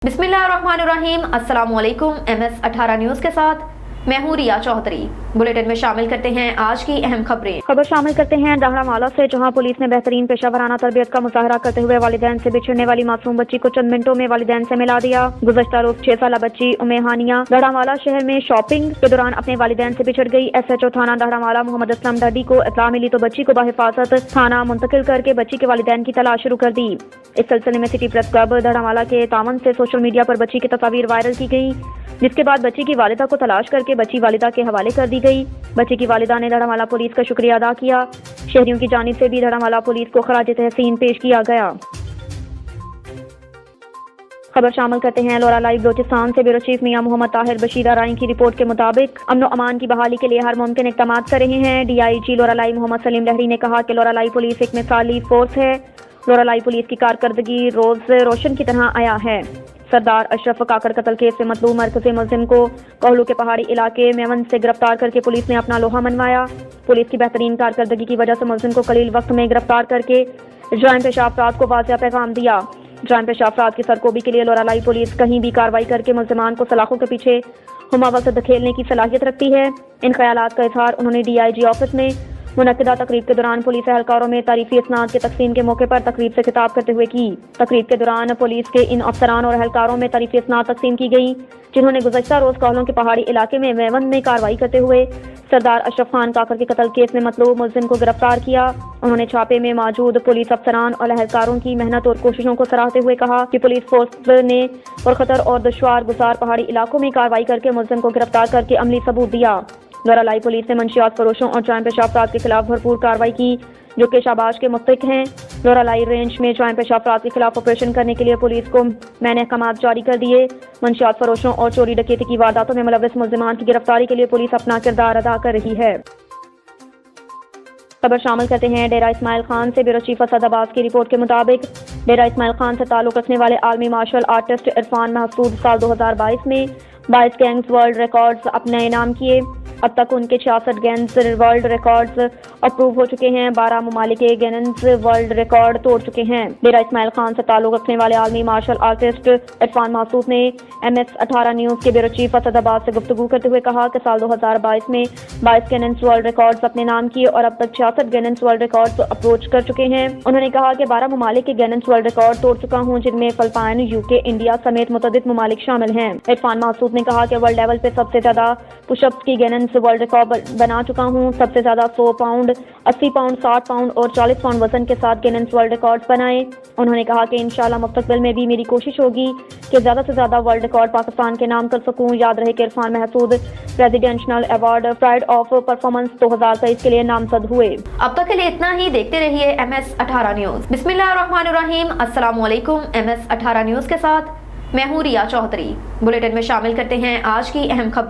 बिस्मिल्लाहिर्रहमानिर्रहीम। अस्सलामुअलैकुम। MS18 news के साथ मैं हूँ रिया चौधरी। बुलेटिन में शामिल करते हैं आज की अहम खबरें। खबर शामिल करते हैं दाहड़ामाला से, जहां पुलिस ने बेहतरीन पेशावराना तरबियत का मुजाहरा करते हुए वालिदैन से बिछड़ने वाली मासूम बच्ची को चंद मिनटों में वालिदैन से मिला दिया। गुज़श्ता रोज 6 साल बच्ची उम्मे हानिया दाहड़ामाला शहर में शॉपिंग के दौरान अपने वालिदैन से बिछड़ गई। SHO थाना दाहड़ामाला मोहम्मद असलम डडी को इत्तला मिली तो बच्ची को बाहिफाजत थाना मुंतकिल करके बच्ची के वालिदैन की तलाश शुरू कर दी। इस सिलसिले में सिटी प्रेस क्लब दाहड़ामाला के तावन से सोशल मीडिया पर बच्ची की तस्वीर वायरल की गई, जिसके बाद बच्ची की वालिदा को तलाश करके बच्ची वालिदा के हवाले कर दी गई। बच्ची की वालिदा ने दाहड़ामाला पुलिस का शुक्रिया अदा किया। शहरियों की जानिब से भी दाहड़ामाला पुलिस को खराज तहसीन पेश किया गया। खबर शामिल करते हैं लोरा लाइव बलोचिस्तान से। ब्यूरो चीफ मियां मोहम्मद ताहिर बशीर राई की रिपोर्ट के मुताबिक अमन व अमान की बहाली के लिए हर मुमकिन इक़दाम कर रहे हैं। DIG लोरा लाइव मोहम्मद सलीम लहरी ने कहा कि लोरा लाइव पुलिस एक मिसाली फोर्स है। लोरा लाइव पुलिस की कारकर्दगी रोज रोशन की तरह आया है। सरदार अशरफ काकर कत्ल केस से मतलूब मरकज़ी मुल्ज़िम को कोहलू के पहाड़ी इलाके मेवन से गिरफ्तार करके पुलिस ने अपना लोहा मनवाया। पुलिस की बेहतरीन कारकर्दगी की वजह से मुल्ज़िम को कलील वक्त में गिरफ्तार करके जराइम पेशा अफराद को वाज़ेह पैगाम दिया। जराइम पेशा अफराद की सरकोबी के लिए लोरा लाइव पुलिस कहीं भी कार्रवाई करके मुल्ज़िमान को सलाखों के पीछे हुमावत से धकेलने की सलाहियत रखती है। इन ख्यालात का इजहार उन्होंने DIG ऑफिस में मुनक्किदा तकरीब के दौरान पुलिस एहलकारों में तारीफी इसनाद के तकसीम के मौके पर तकरीब से खिताब करते हुए की। तकरीब के दौरान पुलिस के इन अफसरान और एहलकारों में तारीफी इसनाद तकसीम की गई, जिन्होंने गुज़श्ता रोज कोहलों के पहाड़ी इलाके में मेवन में कार्रवाई करते हुए सरदार अशरफ खान काकर के कत्ल केस में मतलूब मुल्ज़िम को गिरफ्तार किया। उन्होंने छापे में मौजूद पुलिस अफसरान और एहलकारों की मेहनत और कोशिशों को सराहते हुए कहा कि पुलिस फोर्स ने पुरखतर और दुश्वार गुजार पहाड़ी इलाकों में कार्रवाई करके मुल्ज़िम को गिरफ्तार करके अमली सबूत दिया। लोरा लाइव पुलिस ने मंशियात फरोशों और जराइम पेशा अफराद के खिलाफ भरपूर कार्रवाई की, जो कि शाबाश के मुस्तहिक हैं। लोरा लाइव रेंज में जराइम पेशा अफराद के खिलाफ ऑपरेशन करने के लिए पुलिस को मैंने अहकाम जारी कर दिए। मंशियात फरोशों और चोरी डकैती की वारदातों में मुलव्वस मुल्ज़िमान की गिरफ्तारी के लिए पुलिस अपना किरदार अदा कर रही है। खबर शामिल करते हैं डेरा इस्माइल खान से। ब्यूरो चीफ असद अब्बास की रिपोर्ट के मुताबिक डेरा इस्माइल खान से ताल्लुक रखने वाले आलमी मार्शल आर्टिस्ट इरफान महसूद साल 2022 में 22 गैंग्स वर्ल्ड रिकॉर्ड्स अपने नाम किए। अब तक उनके 66 गैंग्स वर्ल्ड रिकॉर्ड्स अप्रूव हो चुके हैं। 12 ममालिक के गैंग्स वर्ल्ड रिकॉर्ड तोड़ चुके हैं। डेरा इस्माइल खान से ताल्लुक रखने वाले आलमी मार्शल आर्टिस्ट इरफान महसूद ने MS18 न्यूज़ के ब्यूरो चीफ असद अब्बास से गुफ्तगू करते हुए कहा कि साल 2022 में 22 गैंग्स वर्ल्ड रिकॉर्ड्स अपने नाम किए और अब तक 66 गैंग्स वर्ल्ड रिकॉर्ड्स अप्रोच कर चुके हैं। उन्होंने कहा कि 12 ममालिक के गैंग्स वर्ल्ड रिकॉर्ड तोड़ चुका हूँ, जिनमें फिलिपाइन, UK, इंडिया समेत मुतअद्दिद ममालिक शामिल हैं। इरफान महसूद ने कहा कि वर्ल्ड लेवल पे सबसे ज्यादा पुशअप्स की गैंग्स वर्ल्ड रिकॉर्ड बना चुका हूँ। सबसे ज्यादा 100 पाउंड, 80 पाउंड, 60 पाउंड और 40 पाउंड वजन के साथ गिनेस वर्ल्ड रिकॉर्ड्स बनाए। उन्होंने कहा कि इंशाल्लाह मुस्तकबिल में भी मेरी कोशिश होगी कि ज्यादा से ज्यादा वर्ल्ड रिकॉर्ड पाकिस्तान के नाम कर सकूं। याद रहे कि Irfan Mehsud presidential award pride of performance 2023 के लिए नामजद हुए। अब तक के लिए इतना ही। देखते रहिए MS18 न्यूज़। बिस्मिल्लाहिर्रहमानिर्रहीम। अस्सलामुअलैकुम। MS18 न्यूज़ के साथ मैं हूँ रिया चौधरी। बुलेटिन में शामिल करते हैं आज की अहम खबर।